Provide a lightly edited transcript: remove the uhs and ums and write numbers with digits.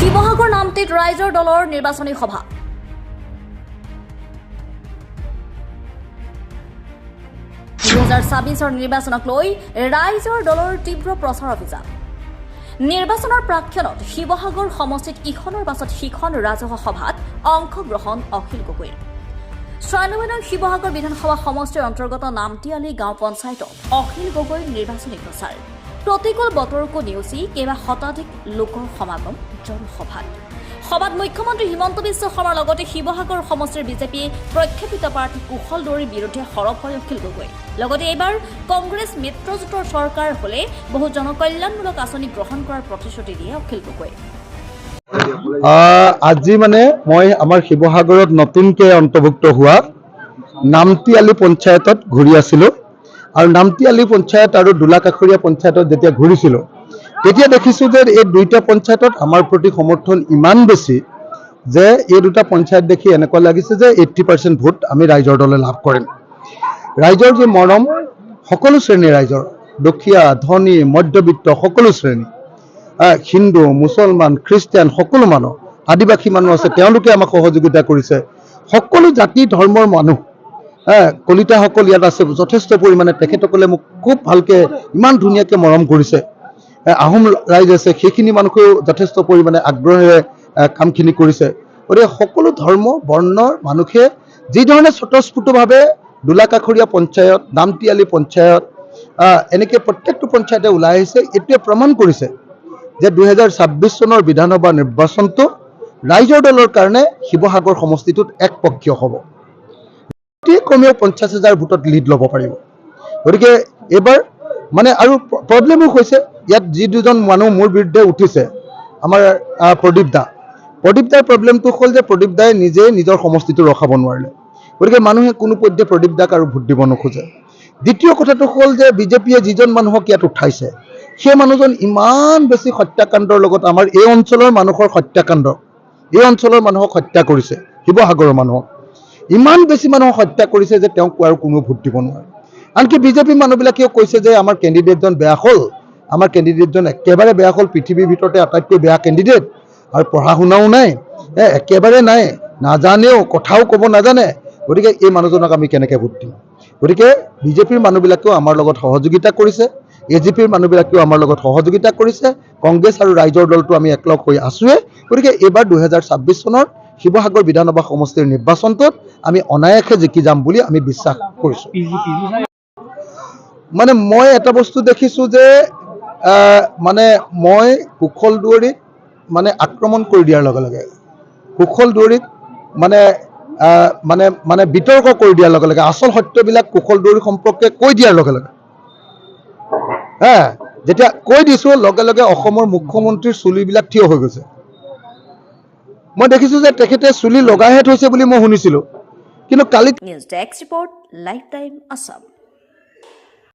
শিৱসাগৰ নামটিত ৰাইজৰ দলৰ নিৰ্বাচনী সভা। নিৰ্বাচনক লৈ ৰাইজৰ দলৰ তীব্ৰ প্ৰচাৰ অভিযান। নিৰ্বাচনৰ প্ৰাক্ষণত শিৱসাগৰ সমষ্টিত ইখনৰ পাছত সিখন ৰাজহুৱা সভাত অংশগ্ৰহণ অখিল গগৈৰ। ৯৬ নং শিৱসাগৰ বিধানসভা সমষ্টিৰ অন্তৰ্গত নামটিয়ালি গাঁও পঞ্চায়তত অখিল গগৈৰ নিৰ্বাচনী প্ৰচাৰ। প্ৰতিকূল বতৰকো নেওচি কেইবা শতাধিক লোকৰ সমাগম জনসভাত। সভাত মুখ্যমন্ত্ৰী হিমন্ত বিশ্ব শৰ্মাৰ লগতে শিৱসাগৰ সমষ্টিৰ বিজেপি প্ৰক্ষেপিত প্ৰাৰ্থী কুশল দুৱৰীৰ বিৰুদ্ধে সৰব হয় অখিল গগৈ। লগতে এইবাৰ কংগ্ৰেছ মিত্ৰজোঁটৰ চৰকাৰ হলে বহু জনকল্যাণমূলক আঁচনি গ্ৰহণ কৰাৰ প্ৰতিশ্ৰুতি দিয়ে অখিল গগৈ। আজি মই আমাৰ শিৱসাগৰত নতুনকৈ অন্তৰ্ভুক্ত হোৱা নামটিয়ালি পঞ্চায়তত ঘূৰি আছিলোঁ আৰু নামটিয়ালি পঞ্চায়ত আৰু দোলাকাষৰীয়া পঞ্চায়তত যেতিয়া ঘূৰিছিলোঁ তেতিয়া দেখিছোঁ যে এই দুইটা পঞ্চায়তত আমাৰ প্ৰতি সমৰ্থন ইমান বেছি যে এই দুটা পঞ্চায়ত দেখি এনেকুৱা লাগিছে যে 80% ভোট আমি ৰাইজৰ দলে লাভ কৰিম। ৰাইজৰ যে মৰম, সকলো শ্ৰেণীৰ ৰাইজৰ, দুখীয়া ধনী মধ্যবিত্ত সকলো শ্ৰেণী, হিন্দু মুছলমান খ্ৰীষ্টিয়ান সকলো মানুহ, আদিবাসী মানুহ আছে, তেওঁলোকে আমাক সহযোগিতা কৰিছে। সকলো জাতি ধৰ্মৰ মানুহ, কলিতাসকল ইয়াত আছে যথেষ্ট পৰিমাণে। তেখেতসকলে মোক খুব ভালকৈ ইমান ধুনীয়াকৈ মৰম কৰিছে। আহোম ৰাইজ আছে, সেইখিনি মানুহেও যথেষ্ট পৰিমাণে আগ্ৰহেৰে কামখিনি কৰিছে। গতিকে সকলো ধৰ্ম বৰ্ণৰ মানুহে যিধৰণে স্বতঃস্ফূৰ্তভাৱে দোলাকাষৰীয়া পঞ্চায়ত, নামটিয়ালি পঞ্চায়ত, এনেকৈ প্ৰত্যেকটো পঞ্চায়তে ওলাই আহিছে, এইটোৱে প্ৰমাণ কৰিছে যে 2026 চনৰ বিধানসভা নিৰ্বাচনটো ৰাইজৰ দলৰ কাৰণে শিৱসাগৰ সমষ্টিটোত একপক্ষীয় হ'ব। কমেও 50,000 ভোটত লিড ল'ব পাৰিব। গতিকে এইবাৰ আৰু প্ৰব্লেমো হৈছে, ইয়াত যি দুজন মানুহ মোৰ বিৰুদ্ধে উঠিছে, আমাৰ প্ৰদীপ দাৰ প্ৰব্লেমটো হ'ল যে প্ৰদীপ দাই নিজে নিজৰ সমষ্টিটো ৰখাব নোৱাৰিলে। গতিকে মানুহে কোনোপধ্যে প্ৰদীপ দাক আৰু ভোট দিব নোখোজে। দ্বিতীয় কথাটো হ'ল যে বিজেপিয়ে যিজন মানুহক ইয়াত উঠাইছে সেই মানুহজন ইমান বেছি হত্যাকাণ্ডৰ লগত, আমাৰ এই অঞ্চলৰ মানুহৰ হত্যাকাণ্ড, এই অঞ্চলৰ মানুহক হত্যা কৰিছে, শিৱসাগৰৰ মানুহক ইমান বেছি মানুহক হত্যা কৰিছে যে তেওঁক আৰু কোনো ভোট দিব নোৱাৰে। আনকি বিজেপি মানুহবিলাকেও কৈছে যে আমাৰ কেণ্ডিডেটজন বেয়া হ'ল, আমাৰ কেণ্ডিডেটজন একেবাৰে বেয়া হ'ল, পৃথিৱীৰ ভিতৰতে আটাইতকৈ বেয়া কেণ্ডিডেট, আৰু পঢ়া শুনাও নাই, একেবাৰে নাই, নাজানেও, কথাও ক'ব নাজানে। গতিকে এই মানুহজনক আমি কেনেকৈ ভোট দিম? গতিকে বিজেপিৰ মানুহবিলাকেও আমাৰ লগত সহযোগিতা কৰিছে, এজিপিৰ মানুহবিলাকেও আমাৰ লগত সহযোগিতা কৰিছে, কংগ্ৰেছ আৰু ৰাইজৰ দলটো আমি একলগ হৈ আছোৱে। গতিকে এইবাৰ 2026 চনৰ শিৱসাগৰ বিধানসভা সমষ্টিৰ নিৰ্বাচনটোত আমি অনায়াসে জিকি যাম বুলি আমি বিশ্বাস কৰিছোঁ। মই এটা বস্তু দেখিছোঁ যে মই কুশল দুৱৰীক আক্ৰমণ কৰি দিয়াৰ লগে লগে, কুশল দুৱৰীক বিতৰ্ক কৰি দিয়াৰ লগে লগে, আচল সত্যবিলাক কুশল দুৱৰী সম্পৰ্কে কৈ দিয়াৰ লগে লগে, যেতিয়া কৈ দিছোঁ লগে লগে অসমৰ মুখ্যমন্ত্ৰীৰ চুলিবিলাক থিয় হৈ গৈছে। মই দেখিছোঁ যে তেখেতে চুলি লগাইহে থৈছে বুলি মই শুনিছিলোঁ, কিন্তু কালি news desk report, life time Assam.